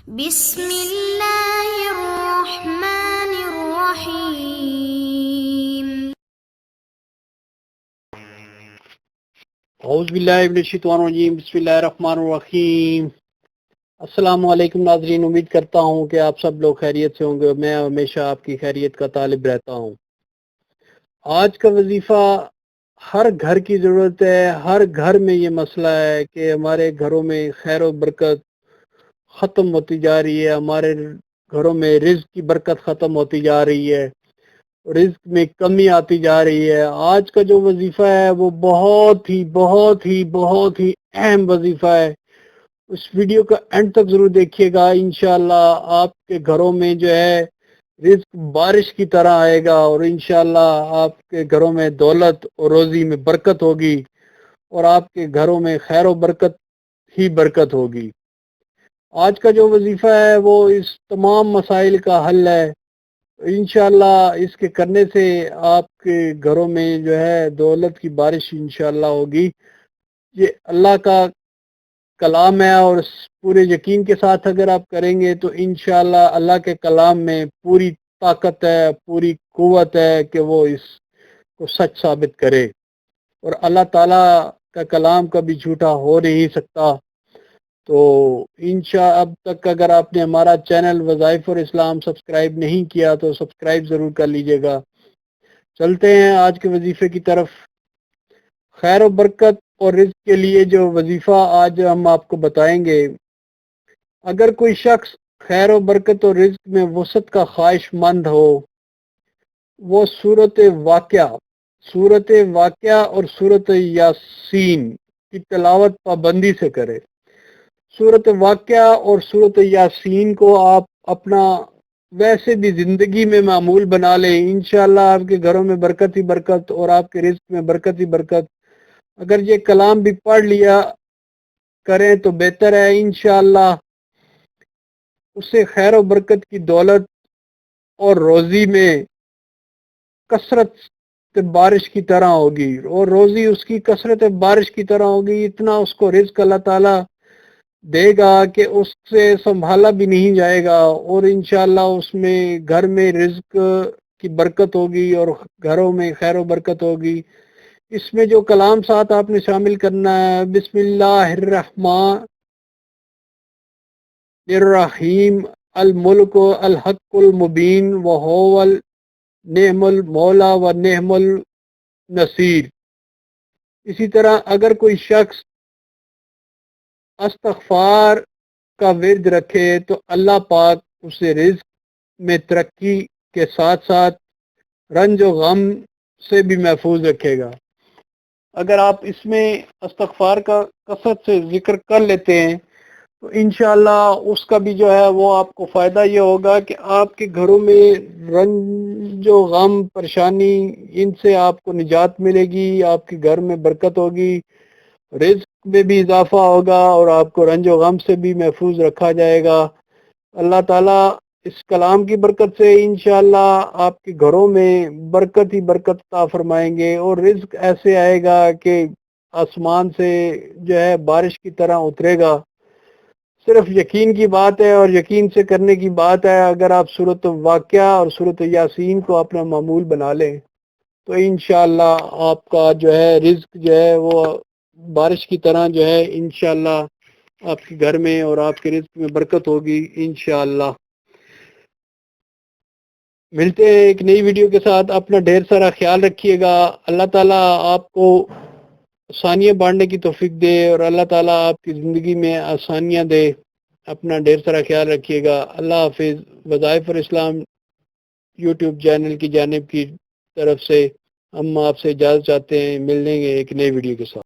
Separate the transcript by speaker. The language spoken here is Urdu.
Speaker 1: بسم اللہ الرحمن الرحیم۔
Speaker 2: اعوذ باللہ من الشیطان الرجیم، بسم اللہ الرحمن الرحیم۔ السلام علیکم ناظرین، امید کرتا ہوں کہ آپ سب لوگ خیریت سے ہوں گے۔ میں ہمیشہ آپ کی خیریت کا طالب رہتا ہوں۔ آج کا وظیفہ ہر گھر کی ضرورت ہے، ہر گھر میں یہ مسئلہ ہے کہ ہمارے گھروں میں خیر و برکت ختم ہوتی جا رہی ہے، ہمارے گھروں میں رزق کی برکت ختم ہوتی جا رہی ہے، رزق میں کمی آتی جا رہی ہے۔ آج کا جو وظیفہ ہے وہ بہت ہی اہم وظیفہ ہے۔ اس ویڈیو کا اینڈ تک ضرور دیکھیے گا، انشاءاللہ آپ کے گھروں میں جو ہے رزق بارش کی طرح آئے گا، اور انشاءاللہ آپ کے گھروں میں دولت اور روزی میں برکت ہوگی، اور آپ کے گھروں میں خیر و برکت ہی برکت ہوگی۔ آج کا جو وظیفہ ہے وہ اس تمام مسائل کا حل ہے۔ انشاءاللہ اس کے کرنے سے آپ کے گھروں میں جو ہے دولت کی بارش انشاءاللہ ہوگی۔ یہ اللہ کا کلام ہے، اور اس پورے یقین کے ساتھ اگر آپ کریں گے تو انشاءاللہ اللہ کے کلام میں پوری طاقت ہے، پوری قوت ہے کہ وہ اس کو سچ ثابت کرے، اور اللہ تعالیٰ کا کلام کبھی جھوٹا ہو نہیں سکتا۔ تو اب تک اگر آپ نے ہمارا چینل وظائف اور اسلام سبسکرائب نہیں کیا تو سبسکرائب ضرور کر لیجئے گا۔ چلتے ہیں آج کے وظیفے کی طرف۔ خیر و برکت اور رزق کے لیے جو وظیفہ آج ہم آپ کو بتائیں گے، اگر کوئی شخص خیر و برکت اور رزق میں وسعت کا خواہش مند ہو، وہ سورت واقعہ اور سورت یاسین کی تلاوت پابندی سے کرے۔ سورت واقعہ اور سورت یاسین کو آپ اپنا ویسے بھی زندگی میں معمول بنا لیں، انشاءاللہ آپ کے گھروں میں برکت ہی برکت، اور آپ کے رزق میں برکت ہی برکت۔ اگر یہ کلام بھی پڑھ لیا کریں تو بہتر ہے، انشاءاللہ اس سے خیر و برکت کی دولت اور روزی میں کثرت بارش کی طرح ہوگی، اور روزی اس کی کثرت بارش کی طرح ہوگی۔ اتنا اس کو رزق اللہ تعالیٰ دے گا کہ اس سے سنبھالا بھی نہیں جائے گا، اور انشاءاللہ اس میں گھر میں رزق کی برکت ہوگی اور گھروں میں خیر و برکت ہوگی۔ اس میں جو کلام ساتھ آپ نے شامل کرنا ہے، بسم اللہ الرحمن الرحیم، الملک الحق المبین وہو نعم المولا و نعم النصیر۔ اسی طرح اگر کوئی شخص استغفار کا ورد رکھے تو اللہ پاک اسے رزق میں ترقی کے ساتھ ساتھ رنج و غم سے بھی محفوظ رکھے گا۔ اگر آپ اس میں استغفار کا کثرت سے ذکر کر لیتے ہیں تو انشاءاللہ اس کا بھی جو ہے وہ آپ کو فائدہ یہ ہوگا کہ آپ کے گھروں میں رنج و غم پریشانی ان سے آپ کو نجات ملے گی، آپ کے گھر میں برکت ہوگی، رزق میں بھی اضافہ ہوگا، اور آپ کو رنج و غم سے بھی محفوظ رکھا جائے گا۔ اللہ تعالیٰ اس کلام کی برکت سے انشاءاللہ آپ کے گھروں میں برکت ہی برکت عطا فرمائیں گے، اور رزق ایسے آئے گا کہ آسمان سے جو ہے بارش کی طرح اترے گا۔ صرف یقین کی بات ہے اور یقین سے کرنے کی بات ہے۔ اگر آپ سورۃ واقعہ اور سورۃ یاسین کو اپنا معمول بنا لیں تو انشاءاللہ آپ کا جو ہے رزق جو ہے وہ بارش کی طرح جو ہے انشاءاللہ آپ کے گھر میں اور آپ کے رزق میں برکت ہوگی انشاءاللہ۔ ملتے ہیں ایک نئی ویڈیو کے ساتھ، اپنا ڈھیر سارا خیال رکھیے گا۔ اللہ تعالیٰ آپ کو آسانیاں بانٹنے کی توفیق دے، اور اللہ تعالیٰ آپ کی زندگی میں آسانیاں دے۔ اپنا ڈھیر سارا خیال رکھیے گا۔ اللہ حافظ۔ وظائف اور اسلام یوٹیوب چینل کی جانب کی طرف سے ہم آپ سے اجازت چاہتے ہیں، ملیں گے ایک نئی ویڈیو کے ساتھ۔